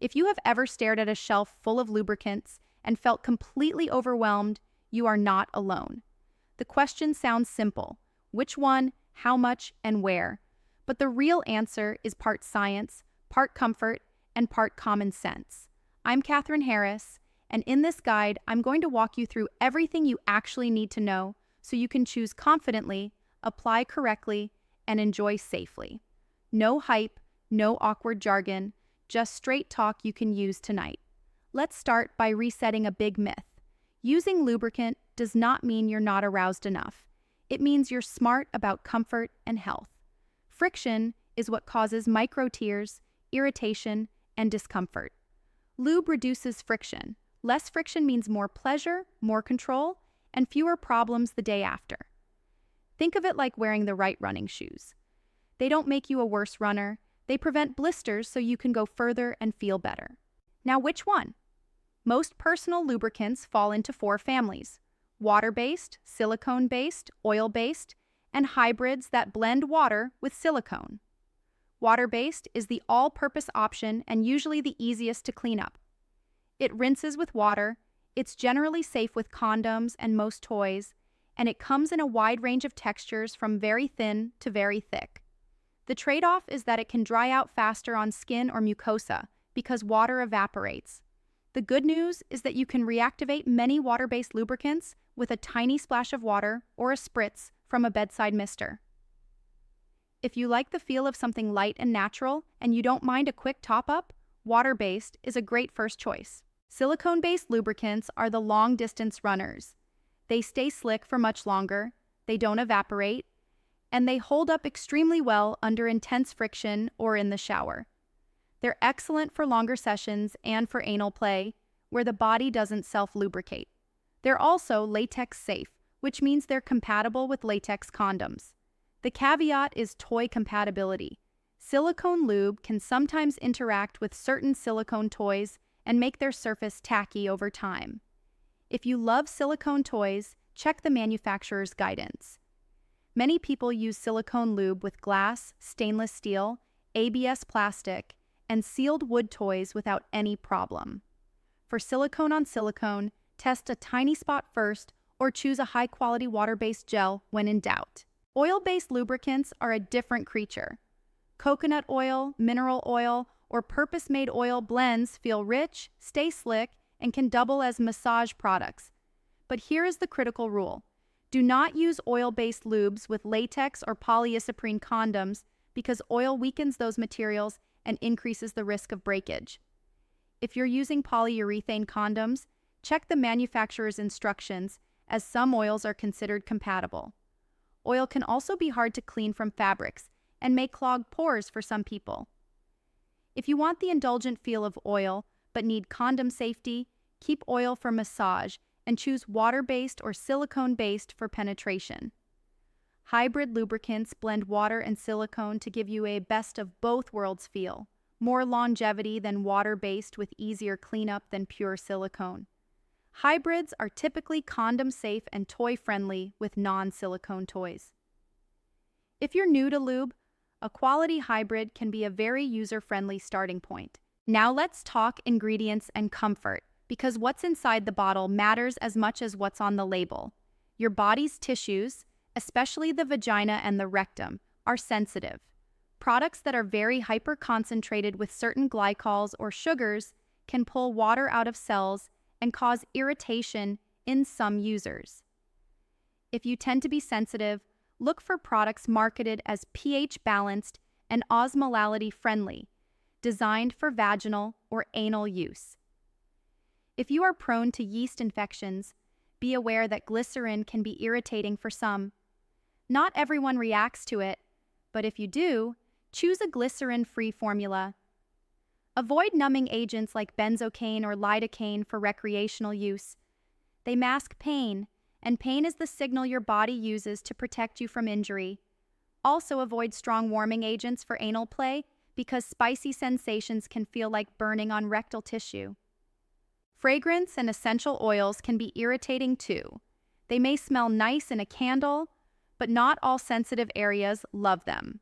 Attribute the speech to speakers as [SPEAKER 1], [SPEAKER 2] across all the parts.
[SPEAKER 1] If you have ever stared at a shelf full of lubricants and felt completely overwhelmed, you are not alone. The question sounds simple: which one, how much, and where? But the real answer is part science, part comfort, and part common sense. I'm Catherin Harris, and in this guide, I'm going to walk you through everything you actually need to know so you can choose confidently, apply correctly, and enjoy safely. No hype, no awkward jargon, just straight talk you can use tonight. Let's start by resetting a big myth. Using lubricant does not mean you're not aroused enough. It means you're smart about comfort and health. Friction is what causes micro tears, irritation, and discomfort. Lube reduces friction. Less friction means more pleasure, more control, and fewer problems the day after. Think of it like wearing the right running shoes. They don't make you a worse runner. They prevent blisters so you can go further and feel better. Now, which one? Most personal lubricants fall into 4 families: water-based, silicone-based, oil-based, and hybrids that blend water with silicone. Water-based is the all-purpose option and usually the easiest to clean up. It rinses with water, it's generally safe with condoms and most toys, and it comes in a wide range of textures from very thin to very thick. The trade-off is that it can dry out faster on skin or mucosa because water evaporates. The good news is that you can reactivate many water-based lubricants with a tiny splash of water or a spritz from a bedside mister. If you like the feel of something light and natural and you don't mind a quick top-up, water-based is a great first choice. Silicone-based lubricants are the long-distance runners. They stay slick for much longer, they don't evaporate, and they hold up extremely well under intense friction or in the shower. They're excellent for longer sessions and for anal play, where the body doesn't self-lubricate. They're also latex safe, which means they're compatible with latex condoms. The caveat is toy compatibility. Silicone lube can sometimes interact with certain silicone toys and make their surface tacky over time. If you love silicone toys, check the manufacturer's guidance. Many people use silicone lube with glass, stainless steel, ABS plastic, and sealed wood toys without any problem. For silicone on silicone, test a tiny spot first or choose a high-quality water-based gel when in doubt. Oil-based lubricants are a different creature. Coconut oil, mineral oil, or purpose-made oil blends feel rich, stay slick, and can double as massage products. But here is the critical rule. Do not use oil-based lubes with latex or polyisoprene condoms because oil weakens those materials and increases the risk of breakage. If you're using polyurethane condoms, check the manufacturer's instructions, as some oils are considered compatible. Oil can also be hard to clean from fabrics and may clog pores for some people. If you want the indulgent feel of oil but need condom safety, keep oil for massage and choose water-based or silicone-based for penetration. Hybrid lubricants blend water and silicone to give you a best of both worlds feel, more longevity than water-based with easier cleanup than pure silicone. Hybrids are typically condom-safe and toy-friendly with non-silicone toys. If you're new to lube, a quality hybrid can be a very user-friendly starting point. Now let's talk ingredients and comfort, because what's inside the bottle matters as much as what's on the label. Your body's tissues, especially the vagina and the rectum, are sensitive. Products that are very hyper-concentrated with certain glycols or sugars can pull water out of cells and cause irritation in some users. If you tend to be sensitive, look for products marketed as pH-balanced and osmolality-friendly, designed for vaginal or anal use. If you are prone to yeast infections, be aware that glycerin can be irritating for some. Not everyone reacts to it, but if you do, choose a glycerin-free formula. Avoid numbing agents like benzocaine or lidocaine for recreational use. They mask pain, and pain is the signal your body uses to protect you from injury. Also avoid strong warming agents for anal play because spicy sensations can feel like burning on rectal tissue. Fragrance and essential oils can be irritating too. They may smell nice in a candle, but not all sensitive areas love them.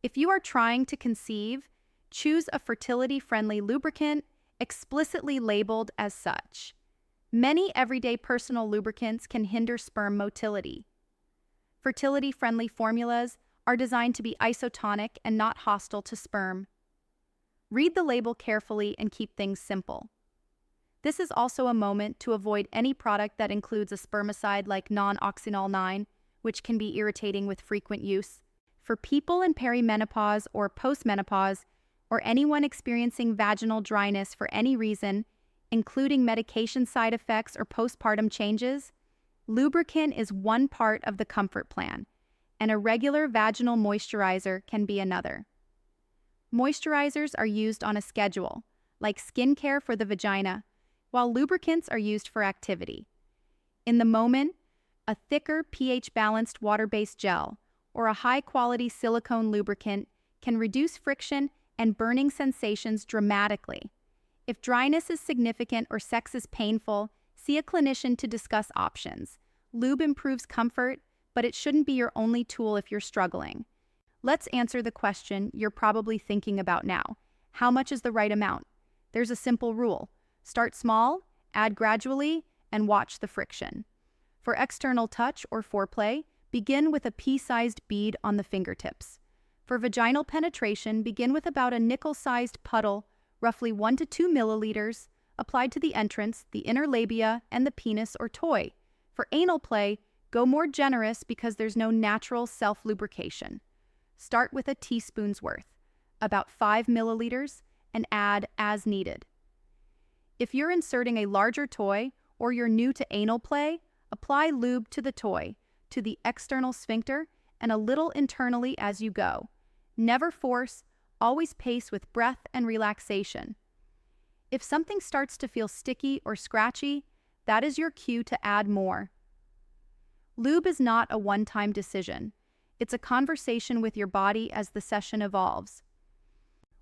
[SPEAKER 1] If you are trying to conceive, Choose a fertility-friendly lubricant, explicitly labeled as such. Many everyday personal lubricants can hinder sperm motility. Fertility-friendly formulas are designed to be isotonic and not hostile to sperm. Read the label carefully and keep things simple. This is also a moment to avoid any product that includes a spermicide like non-oxynol 9, which can be irritating with frequent use. For people in perimenopause or postmenopause, or anyone experiencing vaginal dryness for any reason, including medication side effects or postpartum changes, lubricant is one part of the comfort plan, and a regular vaginal moisturizer can be another. Moisturizers are used on a schedule, like skincare for the vagina, while lubricants are used for activity. In the moment, a thicker pH-balanced water-based gel or a high-quality silicone lubricant can reduce friction and burning sensations dramatically. If dryness is significant or sex is painful, see a clinician to discuss options. Lube improves comfort, but it shouldn't be your only tool if you're struggling. Let's answer the question you're probably thinking about now. How much is the right amount? There's a simple rule. Start small, add gradually, and watch the friction. For external touch or foreplay, begin with a pea-sized bead on the fingertips. For vaginal penetration, begin with about a nickel-sized puddle, roughly 1 to 2 milliliters, applied to the entrance, the inner labia, and the penis or toy. For anal play, go more generous because there's no natural self-lubrication. Start with a teaspoon's worth, about 5 milliliters, and add as needed. If you're inserting a larger toy or you're new to anal play, apply lube to the toy, to the external sphincter, and a little internally as you go. Never force, always pace with breath and relaxation. If something starts to feel sticky or scratchy, that is your cue to add more. Lube is not a one-time decision. It's a conversation with your body as the session evolves.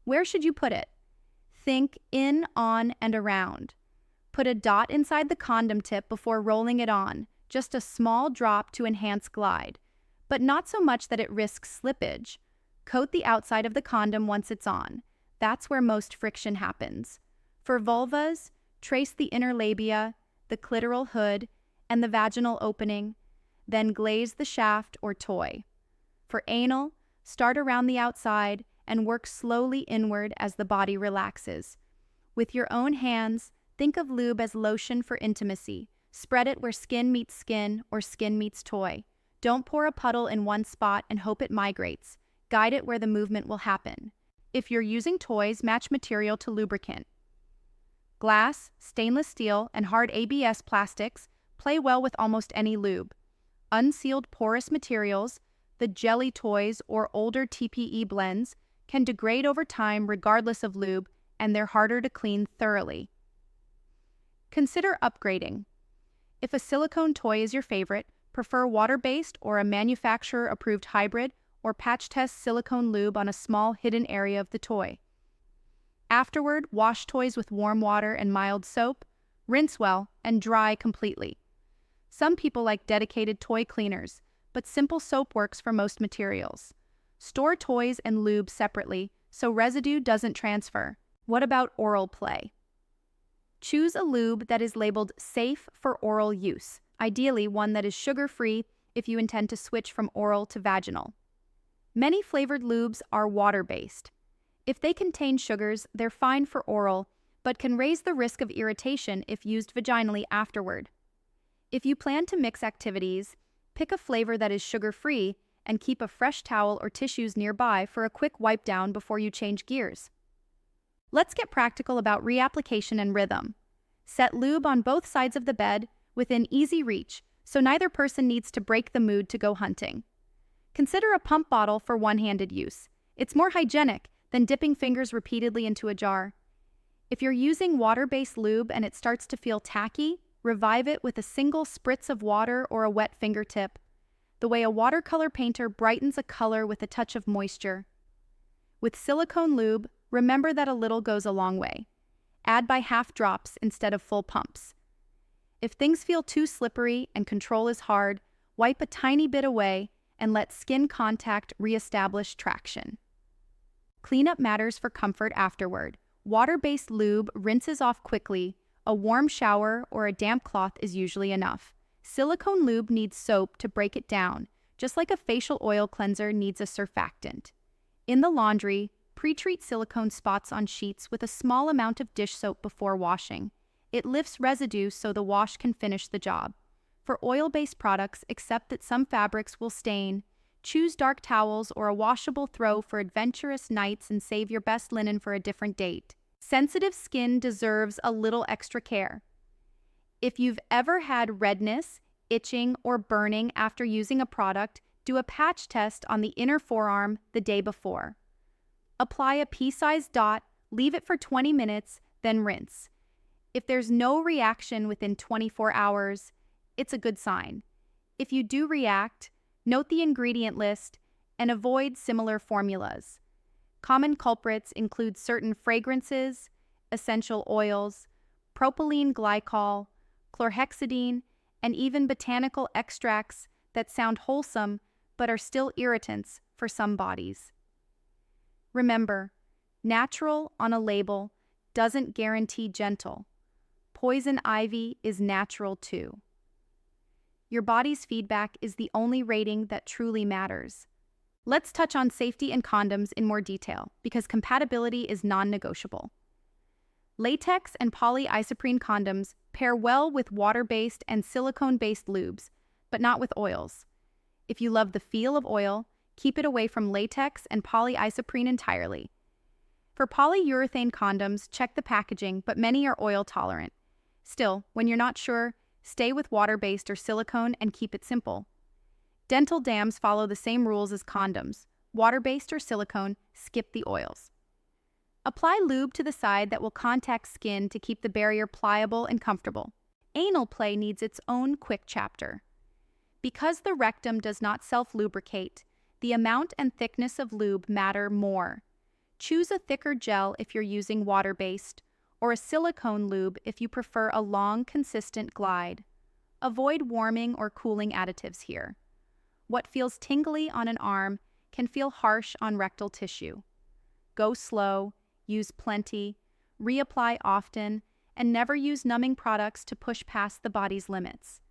[SPEAKER 1] Where should you put it? Think in, on, and around. Put a dot inside the condom tip before rolling it on, just a small drop to enhance glide, but not so much that it risks slippage. Coat the outside of the condom once it's on. That's where most friction happens. For vulvas, trace the inner labia, the clitoral hood, and the vaginal opening, then glaze the shaft or toy. For anal, start around the outside and work slowly inward as the body relaxes. With your own hands, think of lube as lotion for intimacy. Spread it where skin meets skin or skin meets toy. Don't pour a puddle in one spot and hope it migrates. Guide it where the movement will happen. If you're using toys, match material to lubricant. Glass, stainless steel, and hard ABS plastics play well with almost any lube. Unsealed porous materials, the jelly toys or older TPE blends, can degrade over time regardless of lube, and they're harder to clean thoroughly. Consider upgrading. If a silicone toy is your favorite, prefer water-based or a manufacturer-approved hybrid, or patch test silicone lube on a small hidden area of the toy. Afterward, wash toys with warm water and mild soap, rinse well, and dry completely. Some people like dedicated toy cleaners, but simple soap works for most materials. Store toys and lube separately so residue doesn't transfer. What about oral play? Choose a lube that is labeled safe for oral use, ideally one that is sugar-free if you intend to switch from oral to vaginal. Many flavored lubes are water-based. If they contain sugars, they're fine for oral, but can raise the risk of irritation if used vaginally afterward. If you plan to mix activities, pick a flavor that is sugar-free and keep a fresh towel or tissues nearby for a quick wipe down before you change gears. Let's get practical about reapplication and rhythm. Set lube on both sides of the bed within easy reach, so neither person needs to break the mood to go hunting. Consider a pump bottle for one-handed use. It's more hygienic than dipping fingers repeatedly into a jar. If you're using water-based lube and it starts to feel tacky, revive it with a single spritz of water or a wet fingertip, the way a watercolor painter brightens a color with a touch of moisture. With silicone lube, remember that a little goes a long way. Add by half drops instead of full pumps. If things feel too slippery and control is hard, wipe a tiny bit away and let skin contact reestablish traction. Cleanup matters for comfort afterward. Water-based lube rinses off quickly. A warm shower or a damp cloth is usually enough. Silicone lube needs soap to break it down, just like a facial oil cleanser needs a surfactant. In the laundry, pre-treat silicone spots on sheets with a small amount of dish soap before washing. It lifts residue so the wash can finish the job. For oil-based products, accept that some fabrics will stain. Choose dark towels or a washable throw for adventurous nights and save your best linen for a different date. Sensitive skin deserves a little extra care. If you've ever had redness, itching, or burning after using a product, do a patch test on the inner forearm the day before. Apply a pea-sized dot, leave it for 20 minutes, then rinse. If there's no reaction within 24 hours, it's a good sign. If you do react, note the ingredient list and avoid similar formulas. Common culprits include certain fragrances, essential oils, propylene glycol, chlorhexidine, and even botanical extracts that sound wholesome but are still irritants for some bodies. Remember, natural on a label doesn't guarantee gentle. Poison ivy is natural too. Your body's feedback is the only rating that truly matters. Let's touch on safety and condoms in more detail, because compatibility is non-negotiable. Latex and polyisoprene condoms pair well with water-based and silicone-based lubes, but not with oils. If you love the feel of oil, keep it away from latex and polyisoprene entirely. For polyurethane condoms, check the packaging, but many are oil-tolerant. Still, when you're not sure, stay with water-based or silicone and keep it simple. Dental dams follow the same rules as condoms. Water-based or silicone, skip the oils. Apply lube to the side that will contact skin to keep the barrier pliable and comfortable. Anal play needs its own quick chapter. Because the rectum does not self-lubricate, the amount and thickness of lube matter more. Choose a thicker gel if you're using water-based, or a silicone lube if you prefer a long, consistent glide. Avoid warming or cooling additives here. What feels tingly on an arm can feel harsh on rectal tissue. Go slow, use plenty, reapply often, and never use numbing products to push past the body's limits.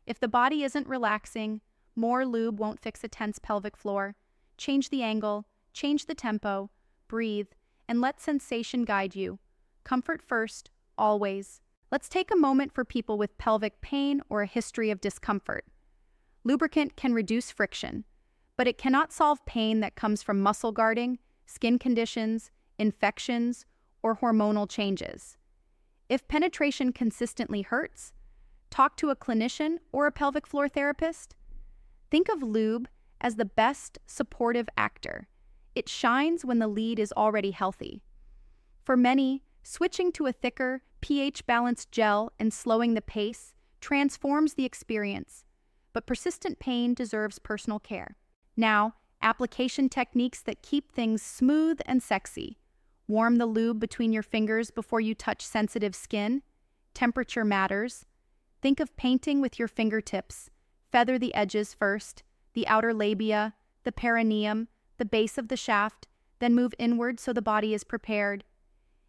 [SPEAKER 1] If the body isn't relaxing, more lube won't fix a tense pelvic floor. Change the angle, change the tempo, breathe, and let sensation guide you. Comfort first, always. Let's take a moment for people with pelvic pain or a history of discomfort. Lubricant can reduce friction, but it cannot solve pain that comes from muscle guarding, skin conditions, infections, or hormonal changes. If penetration consistently hurts, talk to a clinician or a pelvic floor therapist. Think of lube as the best supportive actor. It shines when the lead is already healthy. For many, switching to a thicker, pH-balanced gel and slowing the pace transforms the experience, but persistent pain deserves personal care. Now, application techniques that keep things smooth and sexy. Warm the lube between your fingers before you touch sensitive skin. Temperature matters. Think of painting with your fingertips. Feather the edges first, the outer labia, the perineum, the base of the shaft, then move inward so the body is prepared.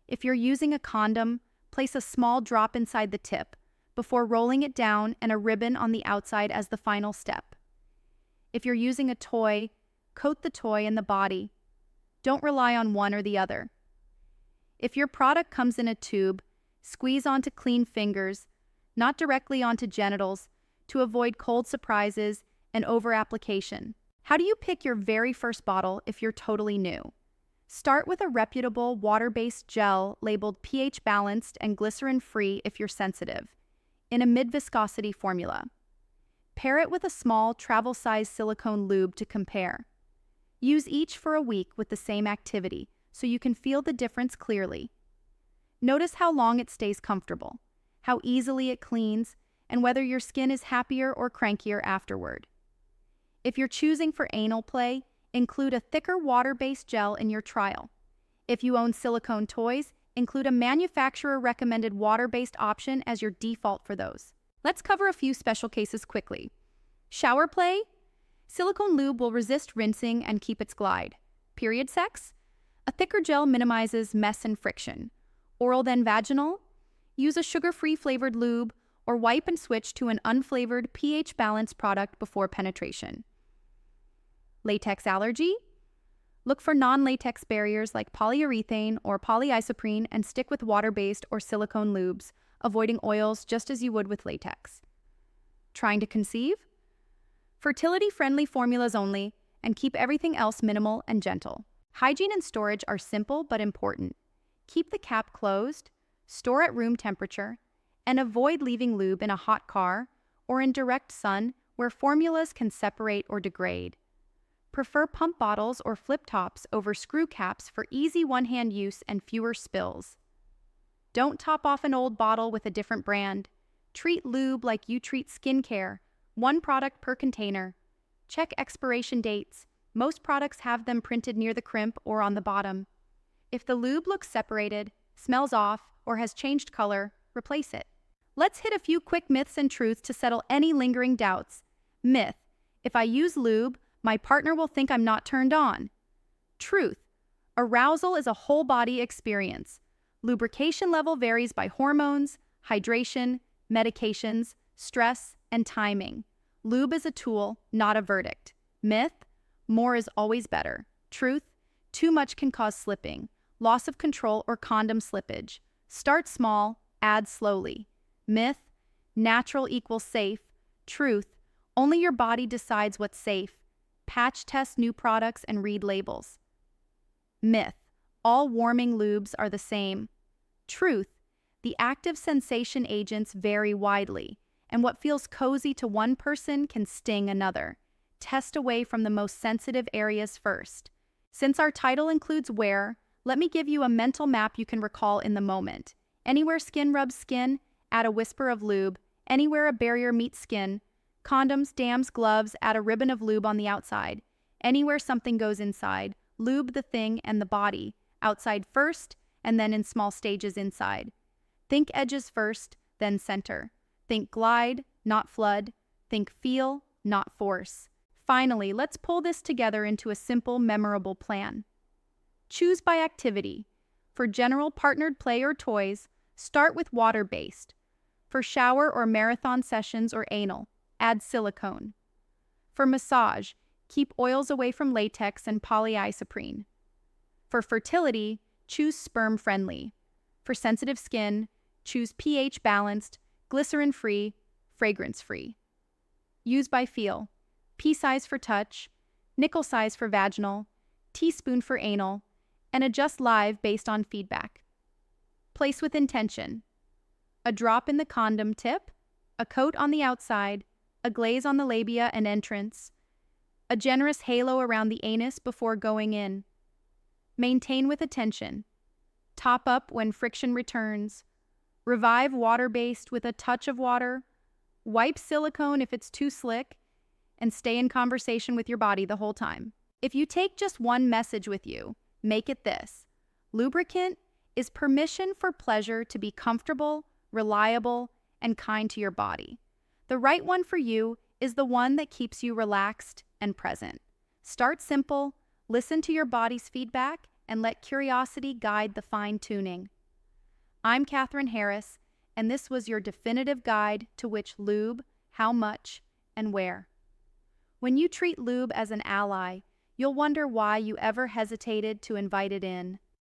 [SPEAKER 1] If you're using a condom, place a small drop inside the tip, before rolling it down and a ribbon on the outside as the final step. If you're using a toy, coat the toy in the body. Don't rely on one or the other. If your product comes in a tube, squeeze onto clean fingers, not directly onto genitals, to avoid cold surprises and over-application. How do you pick your very first bottle if you're totally new? Start with a reputable water-based gel labeled pH-balanced and glycerin-free if you're sensitive, in a mid-viscosity formula. Pair it with a small travel-size silicone lube to compare. Use each for a week with the same activity so you can feel the difference clearly. Notice how long it stays comfortable, how easily it cleans, and whether your skin is happier or crankier afterward. If you're choosing for anal play, include a thicker water-based gel in your trial. If you own silicone toys, include a manufacturer-recommended water-based option as your default for those. Let's cover a few special cases quickly. Shower play? Silicone lube will resist rinsing and keep its glide. Period sex? A thicker gel minimizes mess and friction. Oral then vaginal? Use a sugar-free flavored lube or wipe and switch to an unflavored pH-balanced product before penetration. Latex allergy? Look for non-latex barriers like polyurethane or polyisoprene and stick with water-based or silicone lubes, avoiding oils just as you would with latex. Trying to conceive? Fertility-friendly formulas only, and keep everything else minimal and gentle. Hygiene and storage are simple but important. Keep the cap closed, store at room temperature, and avoid leaving lube in a hot car or in direct sun where formulas can separate or degrade. Prefer pump bottles or flip tops over screw caps for easy one-hand use and fewer spills. Don't top off an old bottle with a different brand. Treat lube like you treat skincare, one product per container. Check expiration dates. Most products have them printed near the crimp or on the bottom. If the lube looks separated, smells off, or has changed color, replace it. Let's hit a few quick myths and truths to settle any lingering doubts. Myth: if I use lube, my partner will think I'm not turned on. Truth: arousal is a whole body experience. Lubrication level varies by hormones, hydration, medications, stress, and timing. Lube is a tool, not a verdict. Myth: more is always better. Truth: too much can cause slipping, loss of control, or condom slippage. Start small, add slowly. Myth: natural equals safe. Truth: only your body decides what's safe. Patch test new products and read labels. Myth: all warming lubes are the same. Truth: the active sensation agents vary widely, and what feels cozy to one person can sting another. Test away from the most sensitive areas first. Since our title includes where, let me give you a mental map you can recall in the moment. Anywhere skin rubs skin, add a whisper of lube. Anywhere a barrier meets skin, condoms, dams, gloves, add a ribbon of lube on the outside. Anywhere something goes inside, lube the thing and the body, outside first, and then in small stages inside. Think edges first, then center. Think glide, not flood. Think feel, not force. Finally, let's pull this together into a simple, memorable plan. Choose by activity. For general partnered play or toys, start with water-based. For shower or marathon sessions or anal, add silicone. For massage, keep oils away from latex and polyisoprene. For fertility, choose sperm-friendly. For sensitive skin, choose pH-balanced, glycerin-free, fragrance-free. Use by feel. Pea size for touch, nickel size for vaginal, teaspoon for anal, and adjust live based on feedback. Place with intention. A drop in the condom tip, a coat on the outside, a glaze on the labia and entrance, a generous halo around the anus before going in. Maintain with attention. Top up when friction returns. Revive water-based with a touch of water. Wipe silicone if it's too slick, and stay in conversation with your body the whole time. If you take just one message with you, make it this: lubricant is permission for pleasure to be comfortable, reliable, and kind to your body. The right one for you is the one that keeps you relaxed and present. Start simple, listen to your body's feedback, and let curiosity guide the fine-tuning. I'm Catherin Harris, and this was your definitive guide to which lube, how much, and where. When you treat lube as an ally, you'll wonder why you ever hesitated to invite it in.